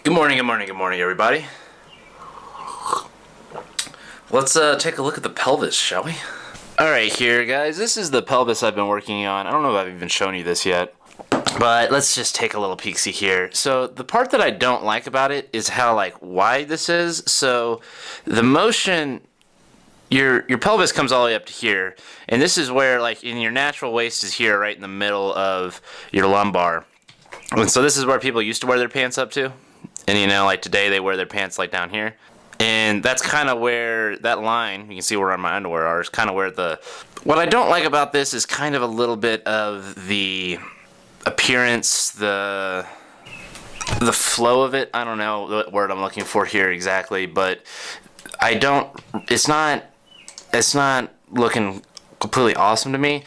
Good morning, everybody. Let's take a look at the pelvis, shall we? Alright, here, guys. This is the pelvis I've been working on. I don't know if I've even shown you this yet, but let's just take a little peek-see here. So, the part that I don't like about it is how, wide this is. So, the motion... Your pelvis comes all the way up to here, and this is where, in your natural waist is here, right in the middle of your lumbar. And so this is where people used to wear their pants up to. And today they wear their pants down here. And that's kind of where that line, you can see where my underwear are, is kind of where what I don't like about this is kind of a little bit of the appearance, the flow of it. I don't know what word I'm looking for here exactly, but it's not looking completely awesome to me.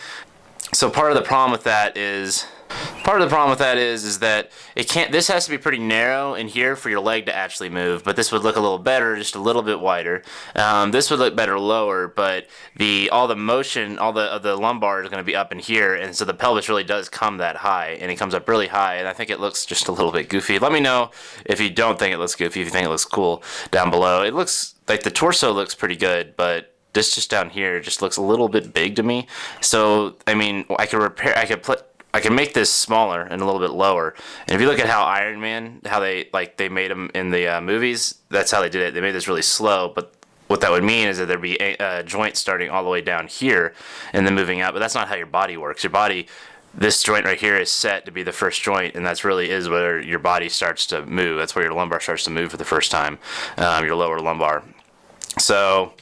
So part of the problem with that is that this has to be pretty narrow in here for your leg to actually move, but this would look a little better, just a little bit wider. This would look better lower, but all the motion, all of the lumbar is going to be up in here, and so the pelvis really does come that high, and it comes up really high, and I think it looks just a little bit goofy. Let me know if you don't think it looks goofy, if you think it looks cool down below. It looks like the torso looks pretty good, but this just down here just looks a little bit big to me. So, I mean, I can make this smaller and a little bit lower. And if you look at how Iron Man, how they made him in the movies, that's how they did it. They made this really slow, but what that would mean is that there'd be a joint starting all the way down here and then moving up. But that's not how your body works. Your body, this joint right here is set to be the first joint, and that's really is where your body starts to move. That's where your lumbar starts to move for the first time, your lower lumbar. So,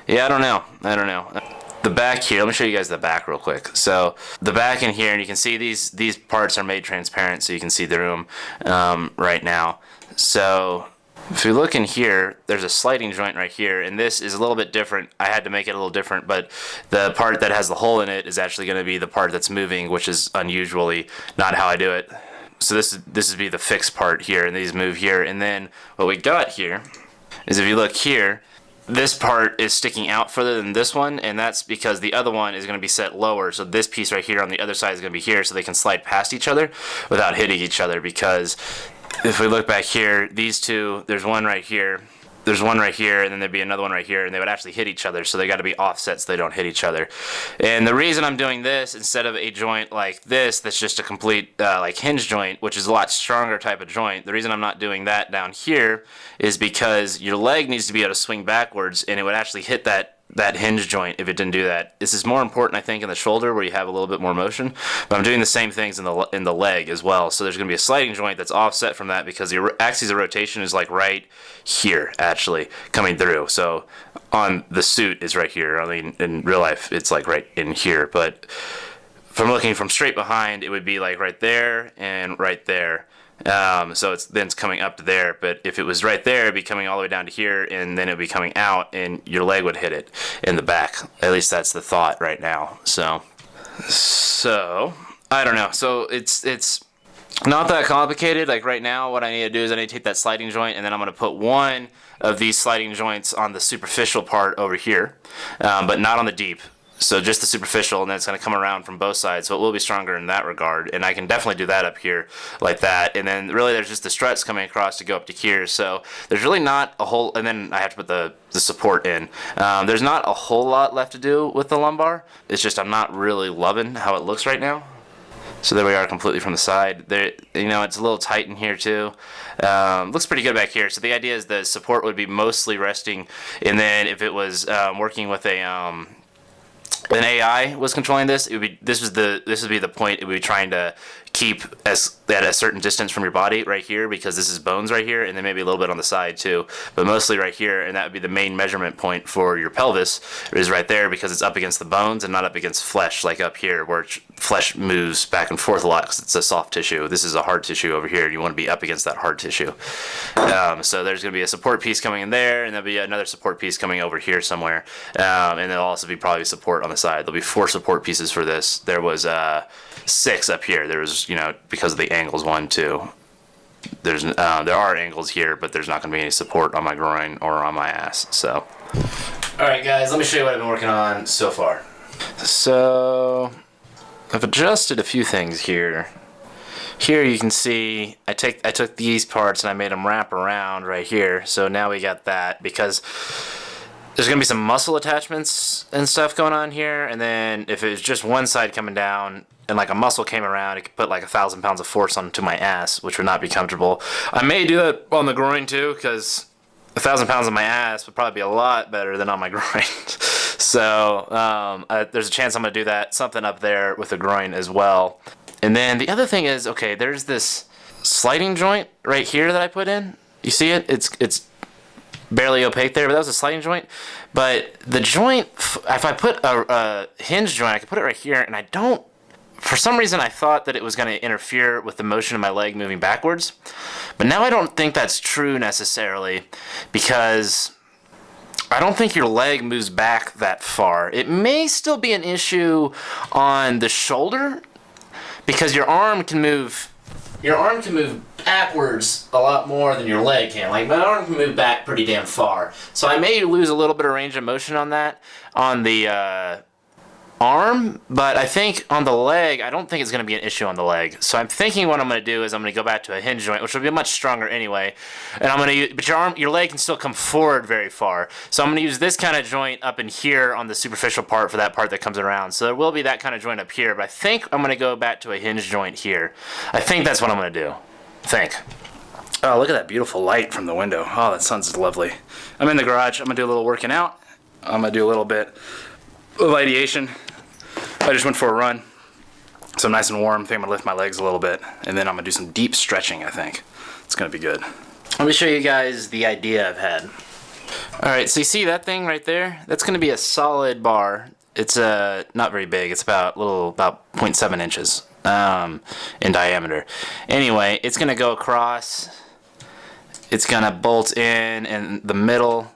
yeah, I don't know. The back here, let me show you guys the back real quick. So the back in here, and you can see these parts are made transparent so you can see through them right now. So if you look in here, there's a sliding joint right here, and this is a little bit different. I had to make it a little different, but the part that has the hole in it is actually going to be the part that's moving, which is unusually not how I do it. So this would be the fixed part here, and these move here. And then what we got here is, if you look here, this part is sticking out further than this one, and that's because the other one is going to be set lower. So this piece right here on the other side is going to be here, so they can slide past each other without hitting each other. Because if we look back here, these two, there's one right here, and then there'd be another one right here, and they would actually hit each other, so they got to be offset so they don't hit each other. And the reason I'm doing this instead of a joint like this that's just a complete hinge joint, which is a lot stronger type of joint, the reason I'm not doing that down here is because your leg needs to be able to swing backwards, and it would actually hit that hinge joint if it didn't do that. This is more important, I think, in the shoulder where you have a little bit more motion, but I'm doing the same things in the leg as well. So there's going to be a sliding joint that's offset from that because the axis of rotation is right here, actually, coming through. So on the suit is right here. I mean, in real life, it's right in here, but from looking from straight behind, it would be right there and right there. So it's coming up to there, but if it was right there, it'd be coming all the way down to here, and then it'd be coming out, and your leg would hit it in the back. At least that's the thought right now. So I don't know. So it's not that complicated. Right now, what I need to do is I need to take that sliding joint, and then I'm going to put one of these sliding joints on the superficial part over here, but not on the deep. So just the superficial, and then it's going to come around from both sides, so it will be stronger in that regard, and I can definitely do that up here like that. And then really there's just the struts coming across to go up to here, so there's really not a whole, and then I have to put the support in. There's not a whole lot left to do with the lumbar. It's just I'm not really loving how it looks right now. So there we are, completely from the side. There, it's a little tight in here too. Looks pretty good back here. So the idea is the support would be mostly resting, and then if it was working with an AI was controlling this, this would be the point. It would be trying to keep at a certain distance from your body right here, because this is bones right here, and then maybe a little bit on the side too, but mostly right here, and that would be the main measurement point for your pelvis, is right there, because it's up against the bones and not up against flesh like up here, where flesh moves back and forth a lot because it's a soft tissue. This is a hard tissue over here, and you want to be up against that hard tissue. So there's going to be a support piece coming in there, and there'll be another support piece coming over here somewhere, and there'll also be probably support on the side. There'll be 4 support pieces for this. There was 6 up here. There was, because of the angles, 1, 2. There are angles here, but there's not going to be any support on my groin or on my ass. So, all right, guys, let me show you what I've been working on so far. So, I've adjusted a few things here. here you can see I took these parts and I made them wrap around right here. So now we got that, because there's gonna be some muscle attachments and stuff going on here, and then if it's just one side coming down and like a muscle came around, it could put like 1,000 pounds of force onto my ass, which would not be comfortable. I may do that on the groin too, because 1,000 pounds on my ass would probably be a lot better than on my groin. So there's a chance I'm gonna do that, something up there with the groin as well. And then the other thing is, okay, there's this sliding joint right here that I put in. You see it? It's barely opaque there, but that was a sliding joint. But the joint, if I put a hinge joint, I could put it right here, and I don't, for some reason I thought that it was going to interfere with the motion of my leg moving backwards. But now I don't think that's true necessarily, because I don't think your leg moves back that far. It may still be an issue on the shoulder, because your arm can move backwards a lot more than your leg can. Like, my arm can move back pretty damn far. So I may lose a little bit of range of motion on that, on the arm, but I think on the leg, I don't think it's going to be an issue on the leg. So I'm thinking what I'm going to do is I'm going to go back to a hinge joint, which will be much stronger anyway. And I'm going to use, but your leg can still come forward very far. So I'm going to use this kind of joint up in here on the superficial part for that part that comes around. So there will be that kind of joint up here, but I think I'm going to go back to a hinge joint here. I think that's what I'm going to do. I think. Oh, look at that beautiful light from the window. Oh, that sun's lovely. I'm in the garage. I'm going to do a little working out. I'm going to do a little bit of ideation. I just went for a run, so I'm nice and warm. I think I'm gonna lift my legs a little bit, and then I'm gonna do some deep stretching, I think. It's gonna be good. Let me show you guys the idea I've had. Alright, so you see that thing right there? That's gonna be a solid bar. It's not very big. It's about 0.7 inches in diameter. Anyway, it's gonna go across. It's gonna bolt in the middle.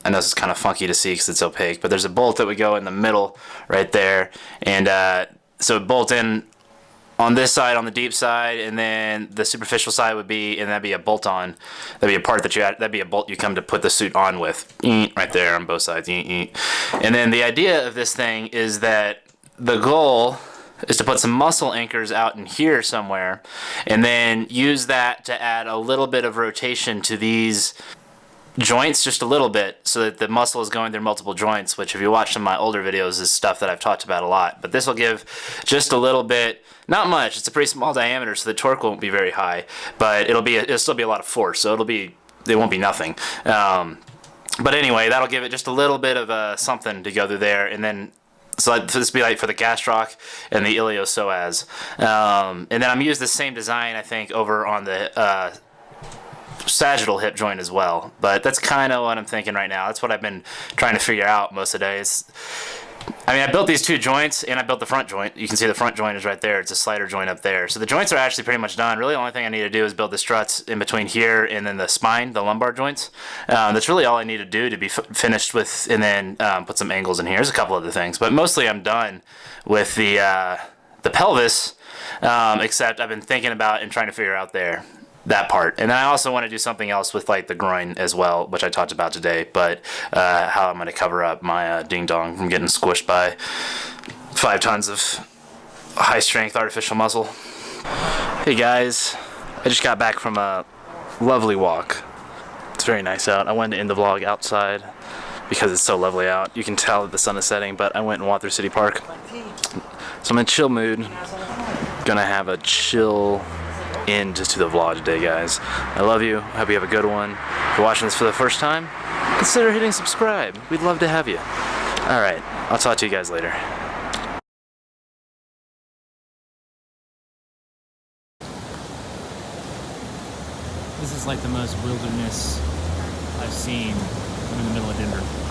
I know this is kind of funky to see because it's opaque, but there's a bolt that would go in the middle right there, and so it bolt in on this side, on the deep side, and then the superficial side would be, and that'd be a bolt on. That'd be a part that that'd be a bolt you come to put the suit on with, right there on both sides. And then the idea of this thing is that the goal is to put some muscle anchors out in here somewhere, and then use that to add a little bit of rotation to these joints, just a little bit, so that the muscle is going through multiple joints, which if you watch some of my older videos is stuff that I've talked about a lot. But this will give just a little bit, not much, it's a pretty small diameter, so the torque won't be very high, but it'll still be a lot of force, so it won't be nothing. But anyway, that'll give it just a little bit of something to go through there, and then so this will be like for the gastroc and the iliopsoas. And then I'm using the same design, I think, over on the sagittal hip joint as well, but that's kind of what I'm thinking right now. That's what I've been trying to figure out most of the days. I mean, I built these two joints, and I built the front joint. You can see the front joint is right there. It's a slider joint up there. So the joints are actually pretty much done. Really, the only thing I need to do is build the struts in between here and then the spine, the lumbar joints. That's really all I need to do to be finished with, and then put some angles in here. There's a couple other things, but mostly I'm done with the pelvis, except I've been thinking about and trying to figure out that part. And then I also want to do something else with like the groin as well, which I talked about today, but how I'm going to cover up my ding dong from getting squished by 5 tons of high strength artificial muscle. Hey guys, I just got back from a lovely walk. It's very nice out. I wanted to end the vlog outside because it's so lovely out. You can tell that the sun is setting, but I went and walked through City Park. So I'm in a chill mood. Gonna have a chill end to the vlog today, guys. I love you. I hope you have a good one. If you're watching this for the first time, consider hitting subscribe. We'd love to have you. Alright, I'll talk to you guys later. This is like the most wilderness I've seen. I'm in the middle of Denver.